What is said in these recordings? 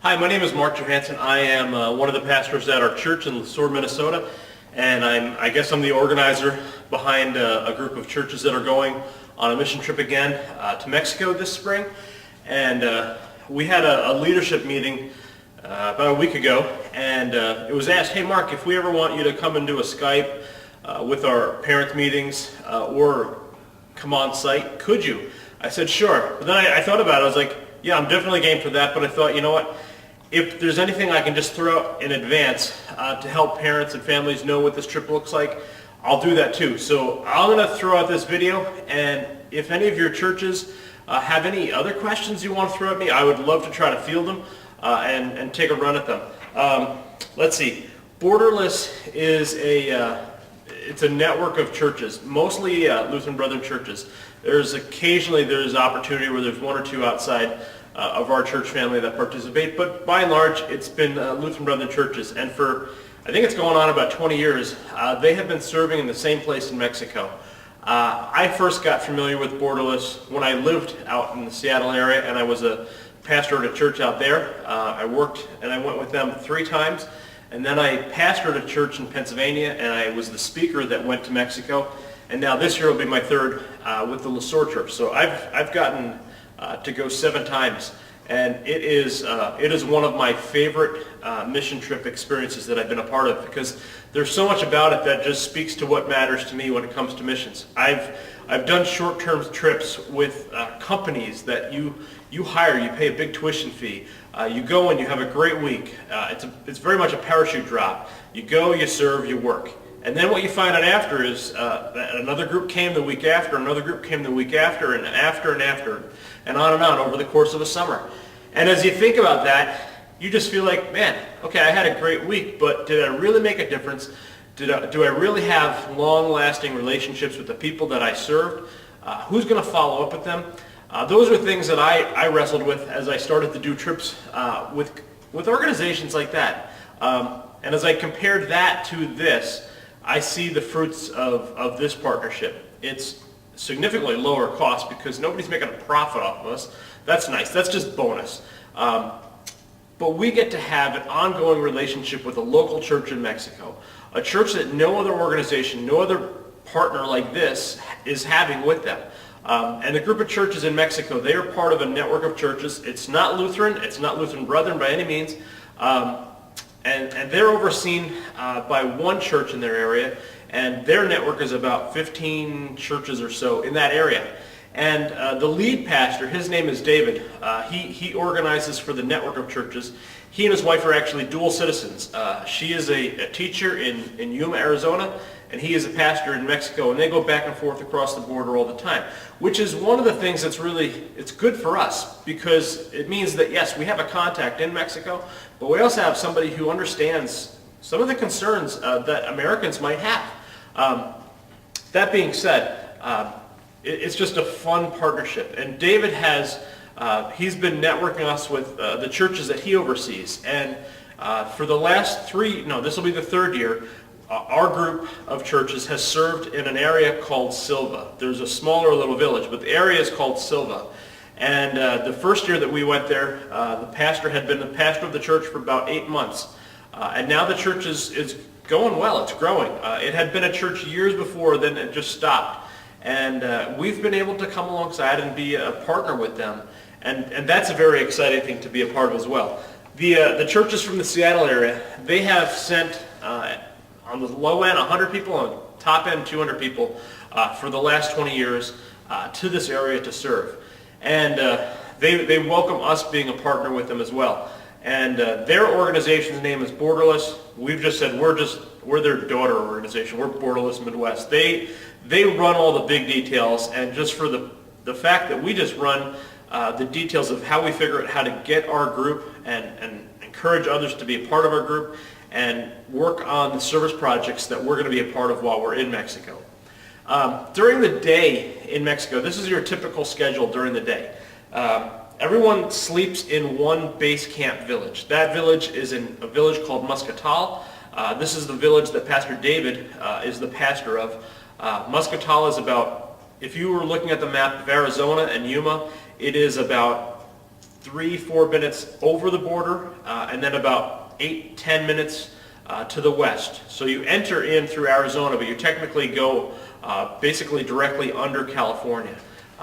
Hi, my name is Mark Johansson. I am one of the pastors at our church in LeSource, Minnesota, and I guess I'm the organizer behind a group of churches that are going on a mission trip again to Mexico this spring. And we had a leadership meeting about a week ago, and it was asked, hey Mark, if we ever want you to come and do a Skype with our parent meetings or come on site, could you? I said sure, but then I thought about it. I was like, yeah, I'm definitely game for that, but I thought, you know what? If there's anything I can just throw out in advance to help parents and families know what this trip looks like, I'll do that too. So I'm going to throw out this video, and if any of your churches have any other questions you want to throw at me, I would love to try to field them and take a run at them. Let's see. Borderless is it's a network of churches, mostly Lutheran Brethren churches. Occasionally there's opportunity where there's one or two outside of our church family that participate, but by and large it's been Lutheran Brethren churches, and for I think it's going on about 20 years, they have been serving in the same place in Mexico. I first got familiar with Borderless when I lived out in the Seattle area, and I was a pastor at a church out there. I worked and I went with them 3 times, and then I pastored a church in Pennsylvania, and I was the speaker that went to Mexico, and now this year will be my 3rd with the LeSource Church. So I've gotten to go 7 times, and it is one of my favorite mission trip experiences that I've been a part of, because there's so much about it that just speaks to what matters to me when it comes to missions. I've done short-term trips with companies that you hire, you pay a big tuition fee, you go and you have a great week. It's very much a parachute drop. You go, you serve, you work. And then what you find out after is that another group came the week after, another group came the week after, and after, and on over the course of a summer. And as you think about that, you just feel like, man, okay, I had a great week, but did I really make a difference? Do I really have long-lasting relationships with the people that I served? Who's going to follow up with them? Those are things that I wrestled with as I started to do trips with organizations like that. And as I compared that to this, I see the fruits of this partnership. It's significantly lower cost because nobody's making a profit off of us. That's nice. That's just bonus. But we get to have an ongoing relationship with a local church in Mexico, a church that no other organization, no other partner like this is having with them. And the group of churches in Mexico, they are part of a network of churches. It's not Lutheran. It's not Lutheran Brethren by any means. And they're overseen by one church in their area, and their network is about 15 churches or so in that area. And the lead pastor, his name is David. He organizes for the network of churches. He and his wife are actually dual citizens. She is a teacher in Yuma, Arizona, and he is a pastor in Mexico, and they go back and forth across the border all the time, which is one of the things that's it's good for us, because it means that, yes, we have a contact in Mexico, but we also have somebody who understands some of the concerns that Americans might have. That being said, it's just a fun partnership, and David he's been networking us with the churches that he oversees, and for the last this will be the 3rd year, our group of churches has served in an area called Silva. There's a smaller little village, but the area is called Silva. And the first year that we went there, the pastor had been the pastor of the church for about 8 months. And now the church is going well. It's growing. It had been a church years before, then it just stopped. And we've been able to come alongside and be a partner with them. And that's a very exciting thing to be a part of as well. The churches from the Seattle area, they have sent, on the low end, 100 people, on the top end, 200 people for the last 20 years to this area to serve. And they welcome us being a partner with them as well. And their organization's name is Borderless. We've just said we're their daughter organization. We're Borderless Midwest. They run all the big details, and just for the fact that we just run the details of how we figure out how to get our group and encourage others to be a part of our group and work on the service projects that we're going to be a part of while we're in Mexico. During the day in Mexico, this is your typical schedule during the day. Everyone sleeps in one base camp village. That village is in a village called Muscatal. This is the village that Pastor David is the pastor of. Muscatal is about, if you were looking at the map of Arizona and Yuma, it is about 3-4 minutes over the border, and then about 8-10 minutes to the west. So you enter in through Arizona, but you technically go basically directly under California.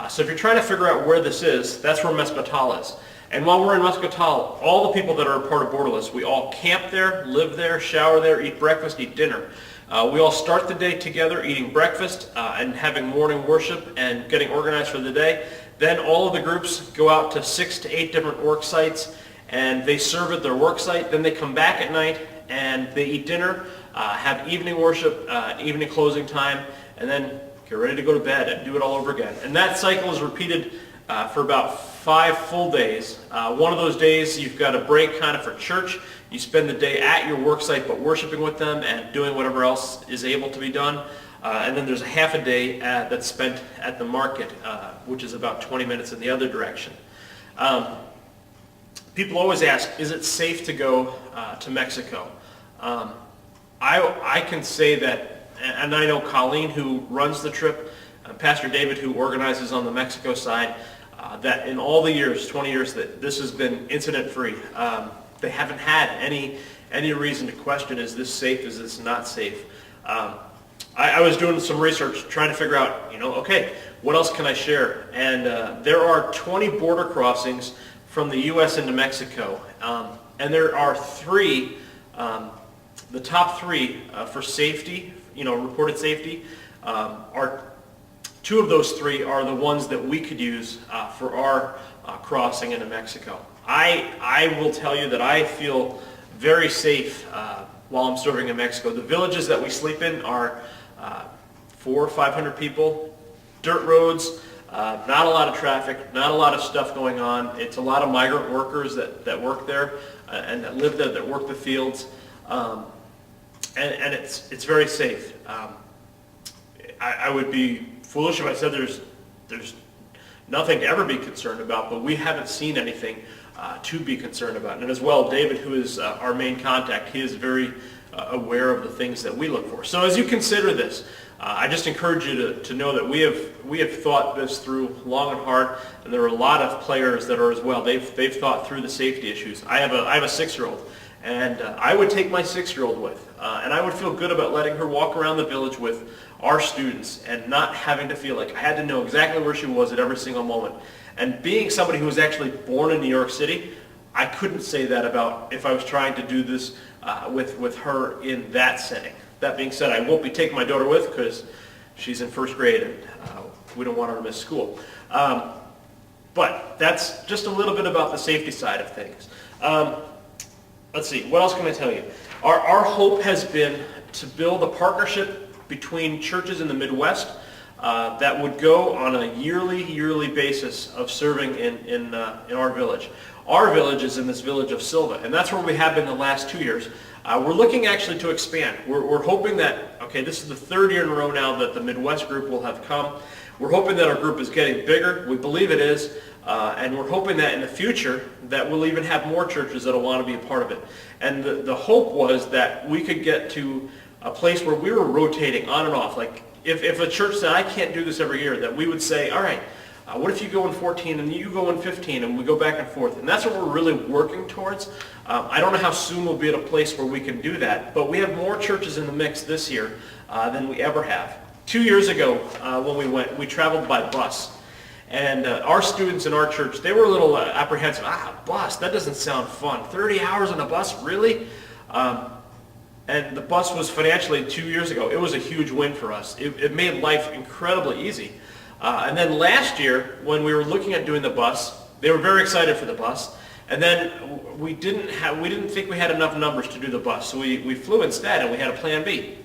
So if you're trying to figure out where this is, that's where Mesquite is. And while we're in Mesquite, all the people that are a part of Borderless, we all camp there, live there, shower there, eat breakfast, eat dinner. We all start the day together eating breakfast and having morning worship and getting organized for the day. Then all of the groups go out to 6 to 8 different work sites and they serve at their work site. Then they come back at night and they eat dinner, have evening worship, evening closing time, and then get ready to go to bed and do it all over again. And that cycle is repeated for about 5 full days. One of those days you've got a break kind of for church. You spend the day at your work site but worshiping with them and doing whatever else is able to be done. And then there's a half a day that's spent at the market, which is about 20 minutes in the other direction. People always ask, is it safe to go to Mexico? I can say that, and I know Colleen, who runs the trip, Pastor David, who organizes on the Mexico side, that in all the years, 20 years, that this has been incident-free. They haven't had any reason to question, is this safe, is this not safe? I was doing some research trying to figure out, okay, what else can I share? And there are 20 border crossings from the U.S. into Mexico. And there are 3, the top 3 for safety, reported safety, are 2 of those 3 are the ones that we could use for our crossing into Mexico. I will tell you that I feel very safe while I'm serving in Mexico. The villages that we sleep in are 400 or 500 people, dirt roads, not a lot of traffic, not a lot of stuff going on. It's a lot of migrant workers that work there and that live there, that work the fields, and it's very safe. I would be foolish if I said there's nothing to ever be concerned about, but we haven't seen anything to be concerned about. And as well, David, who is our main contact, he is very aware of the things that we look for. So as you consider this, I just encourage you to know that we have thought this through long and hard, and there are a lot of players that are as well. They've thought through the safety issues. I have a 6-year-old, and I would take my 6-year-old with, and I would feel good about letting her walk around the village with our students and not having to feel like I had to know exactly where she was at every single moment. And being somebody who was actually born in New York City, I couldn't say that about if I was trying to do this with her in that setting. That being said, I won't be taking my daughter with because she's in 1st grade and we don't want her to miss school. But that's just a little bit about the safety side of things. Let's see, what else can I tell you? Our hope has been to build a partnership between churches in the Midwest that would go on a yearly basis of serving in our village. Our village is in this village of Silva, and that's where we have been the last 2 years. We're looking actually to expand. We're hoping that, okay, this is the 3rd year in a row now that the Midwest group will have come. We're hoping that our group is getting bigger. We believe it is. And we're hoping that in the future that we'll even have more churches that will want to be a part of it. And the hope was that we could get to a place where we were rotating on and off. Like if a church said, I can't do this every year, that we would say, all right, what if you go in 14 and you go in 15 and we go back and forth? And that's what we're really working towards. I don't know how soon we'll be at a place where we can do that, but we have more churches in the mix this year than we ever have. 2 years ago when we went, we traveled by bus. And our students in our church, they were a little apprehensive. Bus, that doesn't sound fun. 30 hours on a bus, really? And the bus was financially 2 years ago. It was a huge win for us. It made life incredibly easy. And then last year, when we were looking at doing the bus, they were very excited for the bus. And then we didn't think we had enough numbers to do the bus. So we flew instead, and we had a plan B.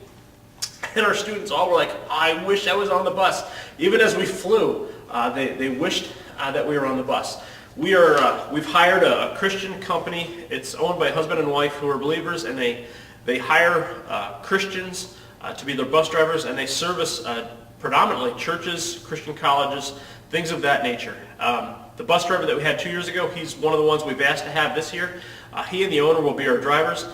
And our students all were like, I wish I was on the bus. Even as we flew, they wished that we were on the bus. We've hired a Christian company. It's owned by a husband and wife who are believers, and they hire Christians to be their bus drivers, and they service predominantly churches, Christian colleges, things of that nature. The bus driver that we had 2 years ago, he's one of the ones we've asked to have this year. He and the owner will be our drivers.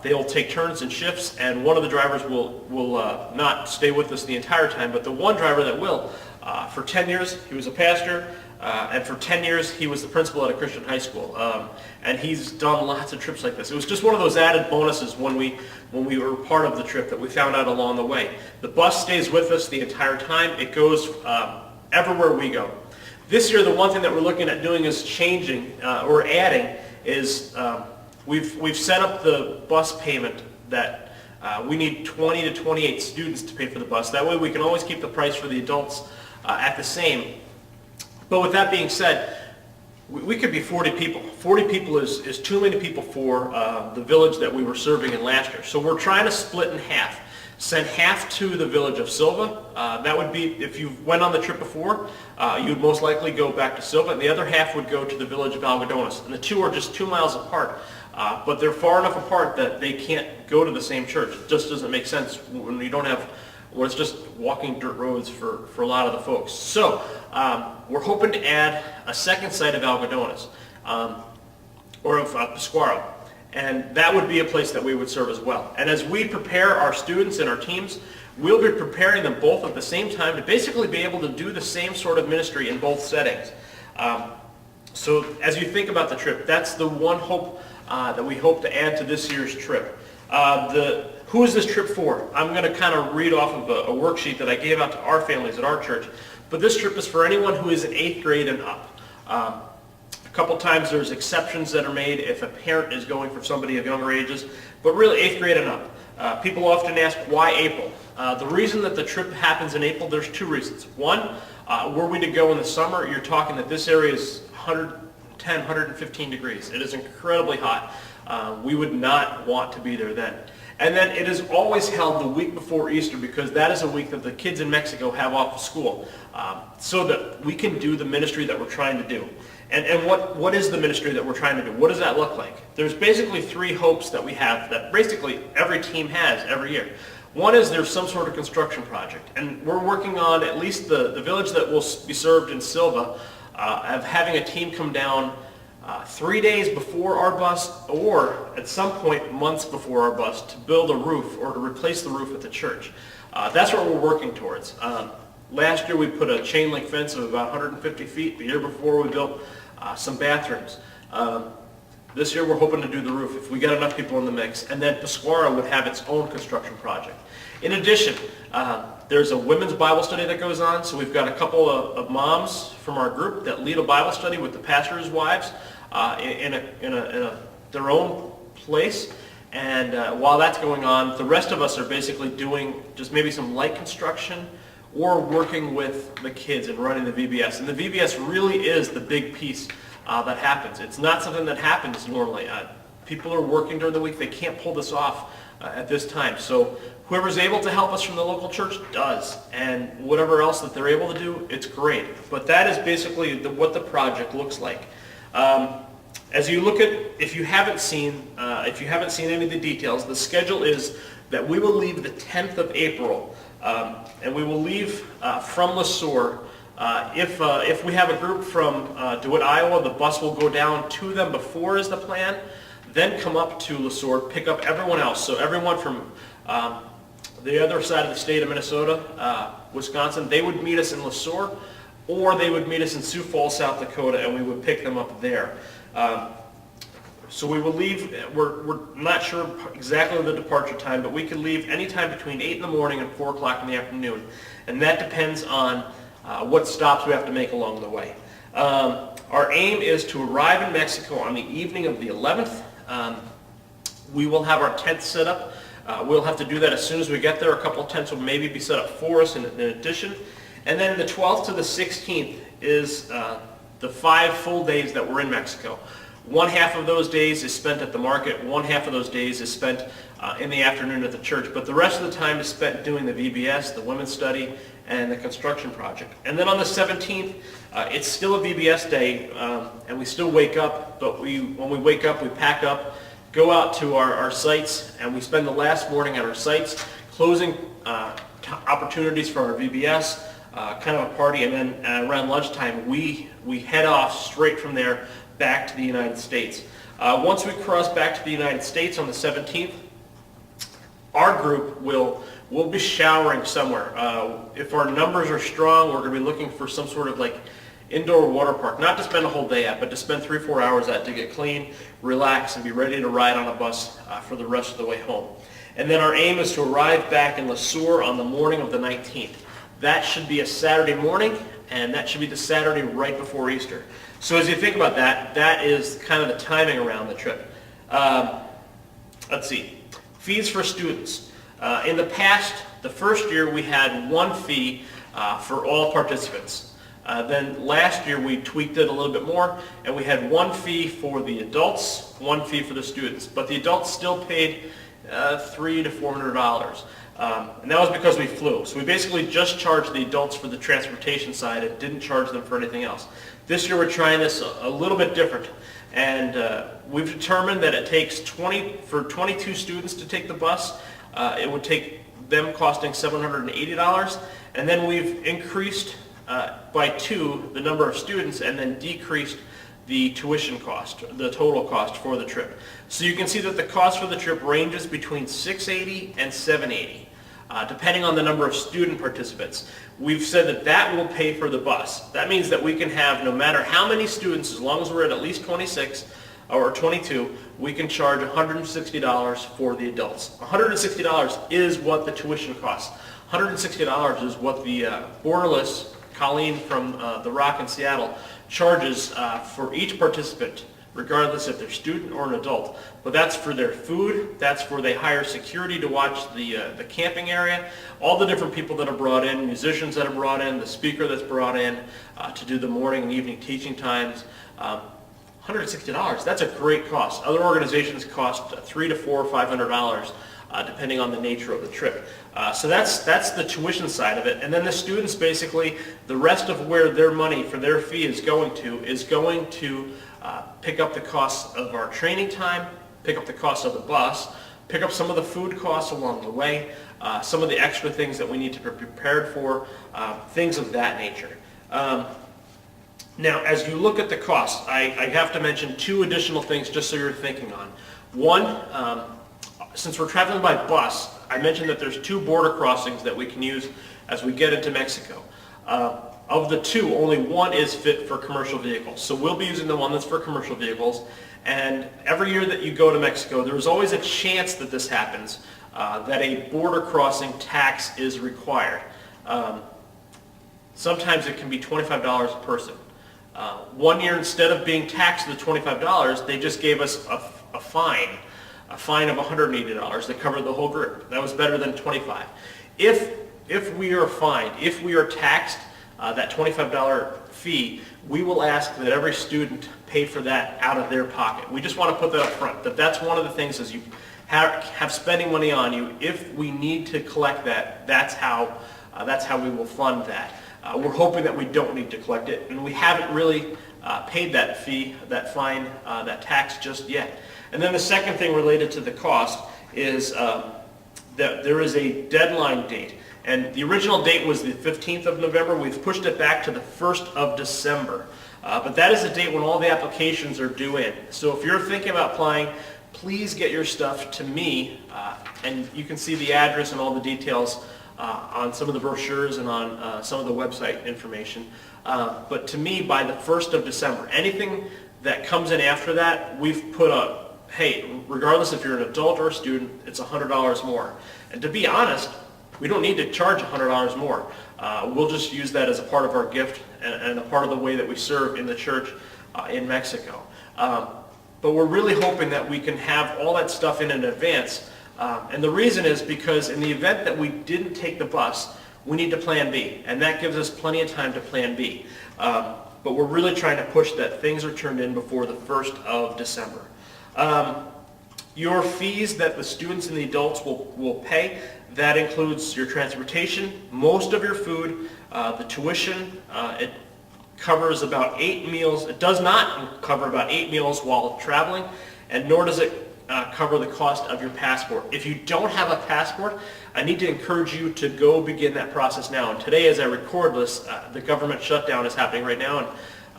They'll take turns and shifts, and one of the drivers will not stay with us the entire time, but the one driver that will, for 10 years, he was a pastor. and for 10 years he was the principal at a Christian high school, and he's done lots of trips like this. It was just one of those added bonuses when we were part of the trip that we found out along the way. The bus stays with us the entire time. It goes everywhere we go. This year, the one thing that we're looking at doing is changing or adding is we've set up the bus payment that we need 20 to 28 students to pay for the bus. That way we can always keep the price for the adults at the same. But with that being said, we could be 40 people. 40 people is too many people for the village that we were serving in last year. So we're trying to split in half. Send half to the village of Silva. That would be, if you went on the trip before, you would most likely go back to Silva, and the other half would go to the village of Algodones. And the two are just 2 miles apart, but they're far enough apart that they can't go to the same church. It just doesn't make sense when you don't have, well, it's just walking dirt roads for a lot of the folks. So we're hoping to add a second site of Algodones, or of Pascuaro. And that would be a place that we would serve as well. And as we prepare our students and our teams, we'll be preparing them both at the same time to basically be able to do the same sort of ministry in both settings. So as you think about the trip, that's the one hope that we hope to add to this year's trip. Who is this trip for? I'm going to kind of read off of a worksheet that I gave out to our families at our church. But this trip is for anyone who is in 8th grade and up. A couple times there's exceptions that are made if a parent is going for somebody of younger ages, but really 8th grade and up. People often ask, why April? The reason that the trip happens in April, there's 2 reasons. One, were we to go in the summer, you're talking that this area is 110, 115 degrees. It is incredibly hot. We would not want to be there then. And then it is always held the week before Easter because that is a week that the kids in Mexico have off of school, so that we can do the ministry that we're trying to do. And what is the ministry that we're trying to do? What does that look like? There's basically 3 hopes that we have that basically every team has every year. One is there's some sort of construction project, and we're working on at least the village that will be served in Silva, of having a team come down 3 days before our bus, or at some point months before our bus, to build a roof or to replace the roof at the church. That's what we're working towards. Last year we put a chain link fence of about 150 feet. The year before we built some bathrooms. This year we're hoping to do the roof if we get enough people in the mix. And then Pascuaro would have its own construction project. In addition, there's a women's Bible study that goes on. So we've got a couple of moms from our group that lead a Bible study with the pastors' wives in their own place. And while that's going on, the rest of us are basically doing just maybe some light construction or working with the kids and running the VBS. And the VBS really is the big piece that happens. It's not something that happens normally. People are working during the week. They can't pull this off at this time. So whoever's able to help us from the local church does. And whatever else that they're able to do, it's great. But that is basically what the project looks like. As you look at, if you haven't seen any of the details, the schedule is that we will leave the 10th of April, and we will leave from Le Sueur. If we have a group from DeWitt, Iowa, the bus will go down to them before is the plan, then come up to Le Sueur, pick up everyone else. So everyone from the other side of the state of Minnesota, Wisconsin, they would meet us in Le Sueur, or they would meet us in Sioux Falls, South Dakota, and we would pick them up there. So we will leave, we're not sure exactly the departure time, but we could leave anytime between 8 in the morning and 4 o'clock in the afternoon. And that depends on what stops we have to make along the way. Our aim is to arrive in Mexico on the evening of the 11th. We will have our tents set up. We'll have to do that as soon as we get there. A couple of tents will maybe be set up for us in addition. And then the 12th to the 16th is the 5 full days that we're in Mexico. One half of those days is spent at the market. One half of those days is spent in the afternoon at the church. But the rest of the time is spent doing the VBS, the women's study, and the construction project. And then on the 17th, it's still a VBS day, and we still wake up. But when we wake up, we pack up, go out to our sites, and we spend the last morning at our sites, closing opportunities for our VBS, kind of a party, and then around lunchtime, we head off straight from there back to the United States. Once we cross back to the United States on the 17th, our group will be showering somewhere. If our numbers are strong, we're going to be looking for some sort of like indoor water park, not to spend a whole day at, but to spend 3-4 hours at, to get clean, relax, and be ready to ride on a bus for the rest of the way home. And then our aim is to arrive back in Le Sueur on the morning of the 19th. That should be a Saturday morning, and that should be the Saturday right before Easter. So as you think about that, that is kind of the timing around the trip. Let's see. Fees for students. In the past, the first year we had one fee for all participants. Then last year we tweaked it a little bit more, and we had one fee for the adults, one fee for the students. But the adults still paid $300 to $400. And that was because we flew. So we basically just charged the adults for the transportation side and didn't charge them for anything else. This year we're trying this a little bit different. And we've determined that it takes for 22 students to take the bus. It would take them costing $780. And then we've increased by 2 the number of students and then decreased the tuition cost, the total cost for the trip. So you can see that the cost for the trip ranges between $680 and $780, depending on the number of student participants. We've said that that will pay for the bus. That means that we can have, no matter how many students, as long as we're at least 26 or 22, we can charge $160 for the adults. $160 is what the tuition costs. $160 is what the borderless Colleen from The Rock in Seattle charges for each participant, regardless if they're student or an adult. But that's for their food, that's for they hire security to watch the camping area, all the different people that are brought in, musicians that are brought in, the speaker that's brought in to do the morning and evening teaching times. $160, that's a great cost. Other organizations cost $300 to $400 or $500. Depending on the nature of the trip. So that's the tuition side of it. And then the students, basically, the rest of where their money for their fee is going to pick up the costs of our training time, pick up the cost of the bus, pick up some of the food costs along the way, some of the extra things that we need to be prepared for, things of that nature. Now, as you look at the cost, I have to mention 2 additional things just so you're thinking on. One, since we're traveling by bus, I mentioned that there's 2 border crossings that we can use as we get into Mexico. Of the 2, only one is fit for commercial vehicles. So we'll be using the one that's for commercial vehicles. And every year that you go to Mexico, there's always a chance that this happens, that a border crossing tax is required. Sometimes it can be $25 a person. One year, instead of being taxed the $25, they just gave us a fine of $180 that covered the whole group. That was better than $25. If we are fined, if we are taxed that $25 fee, we will ask that every student pay for that out of their pocket. We just want to put that up front, that's one of the things as you have spending money on you. If we need to collect that, that's how we will fund that. We're hoping that we don't need to collect it, and we haven't really paid that fee, that fine, that tax just yet. And then the second thing related to the cost is that there is a deadline date. And the original date was the 15th of November. We've pushed it back to the 1st of December. But that is the date when all the applications are due in. So if you're thinking about applying, please get your stuff to me. And you can see the address and all the details on some of the brochures and on some of the website information. But to me, by the 1st of December, anything that comes in after that, we've put a hey, regardless if you're an adult or a student, it's $100 more. And to be honest, we don't need to charge $100 more. We'll just use that as a part of our gift and a part of the way that we serve in the church in Mexico. But we're really hoping that we can have all that stuff in advance. And the reason is because in the event that we didn't take the bus, we need to plan B. And that gives us plenty of time to plan B. But we're really trying to push that things are turned in before the 1st of December. Your fees that the students and the adults will pay, that includes your transportation, most of your food, the tuition. It covers about 8 meals. It does not cover about 8 meals while traveling, and nor does it cover the cost of your passport. If you don't have a passport, I need to encourage you to go begin that process now. And today, as I record this, the government shutdown is happening right now, and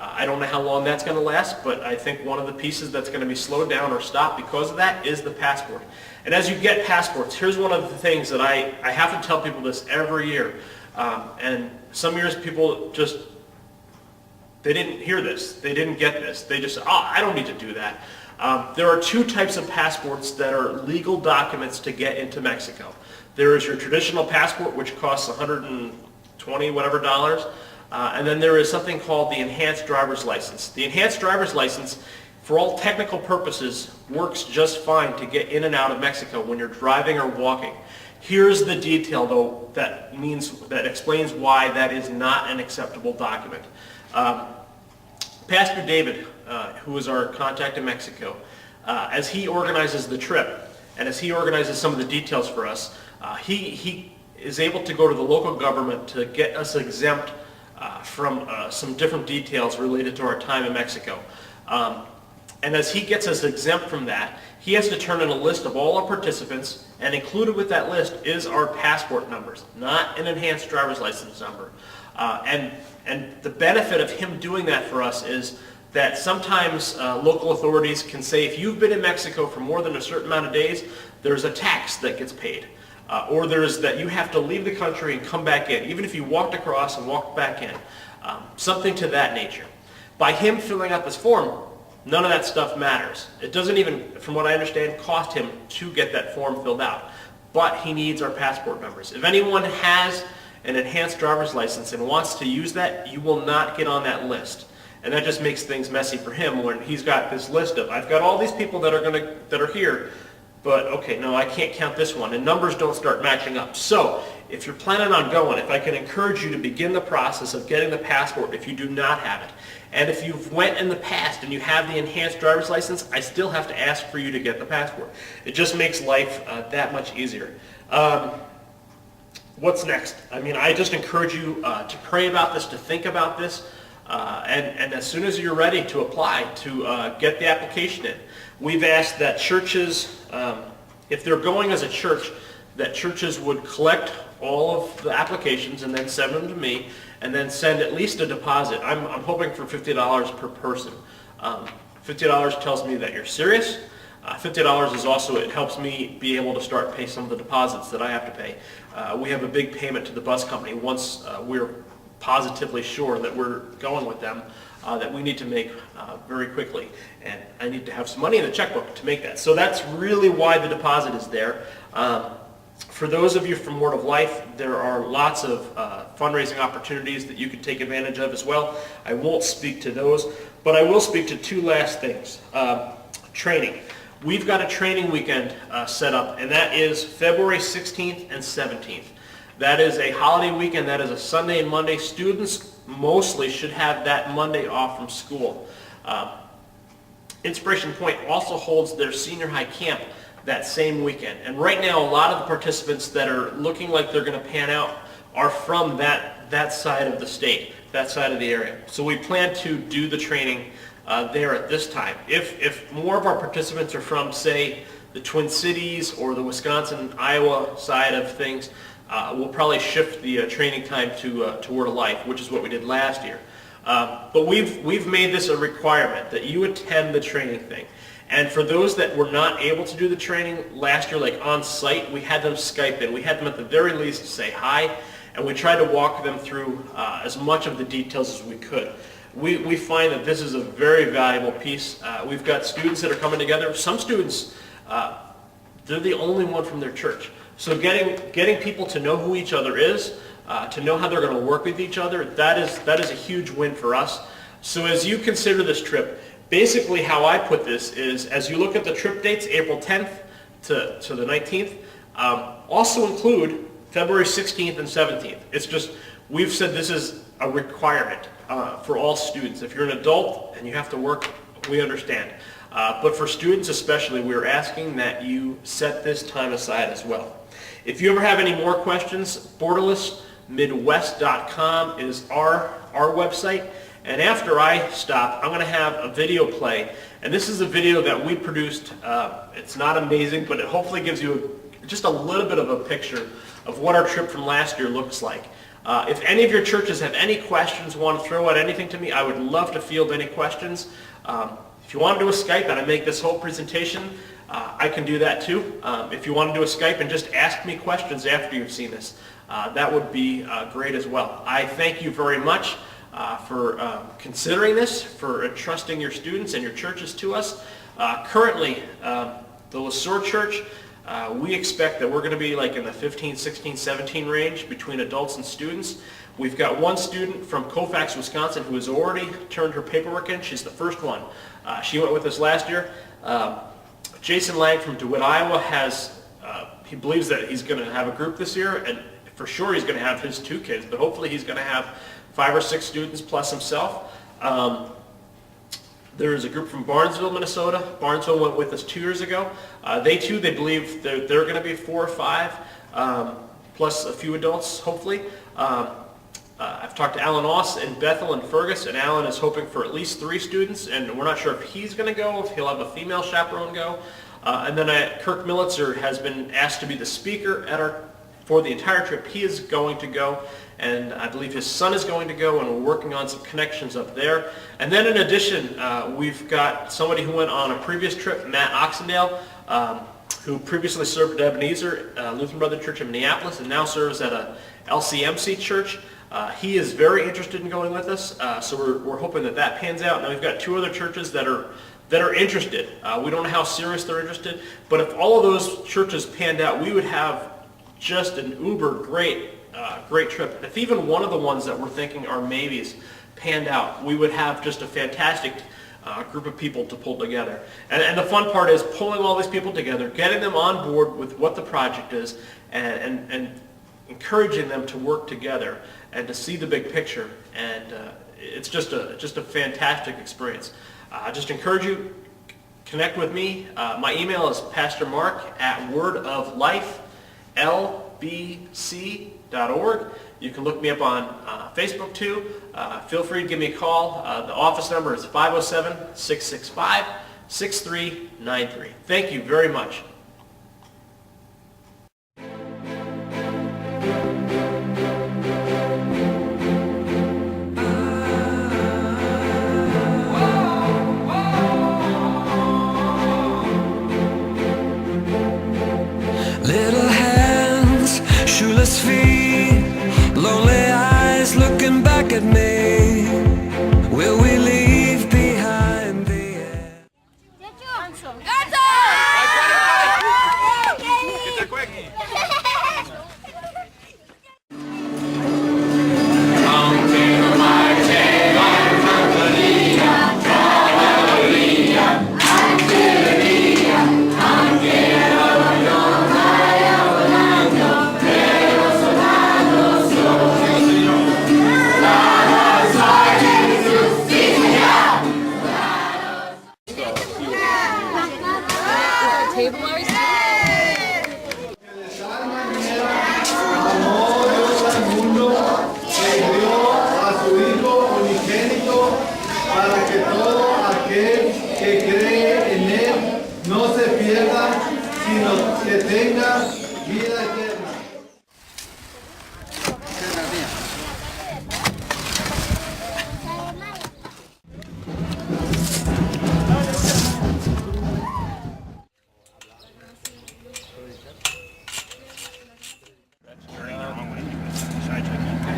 I don't know how long that's going to last, but I think one of the pieces that's going to be slowed down or stopped because of that is the passport. And as you get passports, here's one of the things that I have to tell people this every year. And some years people just they didn't hear this, they didn't get this, they just said, oh, I don't need to do that. There are two types of passports that are legal documents to get into Mexico. There is your traditional passport, which costs $120 whatever dollars, and then there is something called the enhanced driver's license. The enhanced driver's license, for all technical purposes, works just fine to get in and out of Mexico when you're driving or walking. Here's the detail, though, that explains why that is not an acceptable document. Pastor David, who is our contact in Mexico, as he organizes the trip and as he organizes some of the details for us, he is able to go to the local government to get us exempt from some different details related to our time in Mexico. And as he gets us exempt from that, he has to turn in a list of all our participants, and included with that list is our passport numbers, not an enhanced driver's license number. And the benefit of him doing that for us is that sometimes local authorities can say, if you've been in Mexico for more than a certain amount of days, there's a tax that gets paid. Or there's that you have to leave the country and come back in, even if you walked across and walked back in. Something to that nature. By him filling out this form, none of that stuff matters. It doesn't even, from what I understand, cost him to get that form filled out. But he needs our passport numbers. If anyone has an enhanced driver's license and wants to use that, you will not get on that list. And that just makes things messy for him when he's got this list of, I've got all these people that are here, but okay, no, I can't count this one, and numbers don't start matching up. So if you're planning on going, if I can encourage you to begin the process of getting the passport if you do not have it, and if you've went in the past and you have the enhanced driver's license, I still have to ask for you to get the passport. It just makes life that much easier. What's next? I mean, I just encourage you to pray about this, to think about this, and as soon as you're ready to apply, to get the application in. We've asked that churches, if they're going as a church, that churches would collect all of the applications and then send them to me, and then send at least a deposit. I'm hoping for $50 per person. $50 tells me that you're serious. $50 is also, it helps me be able to start pay some of the deposits that I have to pay. We have a big payment to the bus company once we're positively sure that we're going with them, that we need to make very quickly. And I need to have some money in the checkbook to make that. So that's really why the deposit is there. For those of you from Word of Life, there are lots of fundraising opportunities that you can take advantage of as well. I won't speak to those, but I will speak to two last things. Training. We've got a training weekend set up, and that is February 16th and 17th. That is a holiday weekend. That is a Sunday and Monday. Students mostly should have that Monday off from school. Inspiration Point also holds their senior high camp that same weekend. And right now, a lot of the participants that are looking like they're going to pan out are from that side of the state, that side of the area. So we plan to do the training there at this time. If more of our participants are from, say, the Twin Cities or the Wisconsin, Iowa side of things, we'll probably shift the training time to Word of Life, which is what we did last year. But we've made this a requirement that you attend the training thing. And for those that were not able to do the training last year, like on site, we had them Skype in. We had them at the very least say hi, and we tried to walk them through as much of the details as we could. We find that this is a very valuable piece. We've got students that are coming together. Some students, they're the only one from their church. So getting people to know who each other is, to know how they're going to work with each other, that is a huge win for us. So as you consider this trip, basically how I put this is, as you look at the trip dates, April 10th to the 19th, also include February 16th and 17th. It's just, we've said this is a requirement for all students. If you're an adult and you have to work, we understand. But for students especially, we're asking that you set this time aside as well. If you ever have any more questions, borderlessmidwest.com is our website. And after I stop, I'm going to have a video play. And this is a video that we produced. It's not amazing, but it hopefully gives you just a little bit of a picture of what our trip from last year looks like. If any of your churches have any questions, want to throw out anything to me, I would love to field any questions. If you want to do a Skype and I make this whole presentation, I can do that too. If you want to do a Skype and just ask me questions after you've seen this, that would be great as well. I thank you very much. for considering this, for entrusting your students and your churches to us. Currently, the LeSueur Church, we expect that we're going to be like in the 15, 16, 17 range between adults and students. We've got one student from Colfax, Wisconsin who has already turned her paperwork in. She's the first one. She went with us last year. Jason Lang from DeWitt, Iowa he believes that he's going to have a group this year, and for sure he's going to have his 2 kids, but hopefully he's going to have 5 or 6 students plus himself. There's a group from Barnesville, Minnesota. Barnesville went with us 2 years ago. They believe they're going to be 4 or 5, plus a few adults, hopefully. I've talked to Alan Oss in Bethel and Fergus, and Alan is hoping for at least 3 students, and we're not sure if he's going to go, if he'll have a female chaperone go. And then Kirk Millitzer has been asked to be the speaker for the entire trip. He is going to go, and I believe his son is going to go, and we're working on some connections up there. And then in addition, we've got somebody who went on a previous trip, Matt Oxendale, who previously served at Ebenezer Lutheran Brethren Church in Minneapolis and now serves at a LCMC church. He is very interested in going with us, so we're hoping that pans out. Now we've got 2 other churches that are interested. We don't know how serious they're interested, but if all of those churches panned out, we would have just an uber great trip. And if even one of the ones that we're thinking are maybes panned out, we would have just a fantastic group of people to pull together. And the fun part is pulling all these people together, getting them on board with what the project is, and encouraging them to work together and to see the big picture. And it's just a fantastic experience. I just encourage you, connect with me. My email is pastormark@wordoflifellbc.org. You can look me up on Facebook too. Feel free to give me a call. The office number is 507-665-6393. Thank you very much. Little hands, shoeless feet, lonely eyes looking back at me. Will we leave behind the end? Para que todo aquel que cree en Él no se pierda, sino que tenga vida eterna.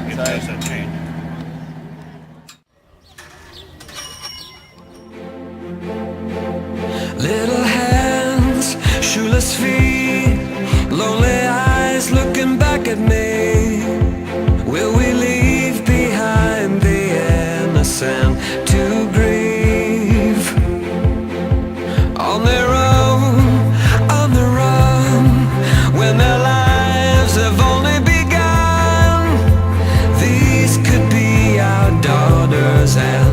It doesn't change. Little hands, shoeless feet, lonely eyes looking back at me. Will we leave behind the innocent to grieve? On their own, on the run, when their lives have only begun. These could be our daughters and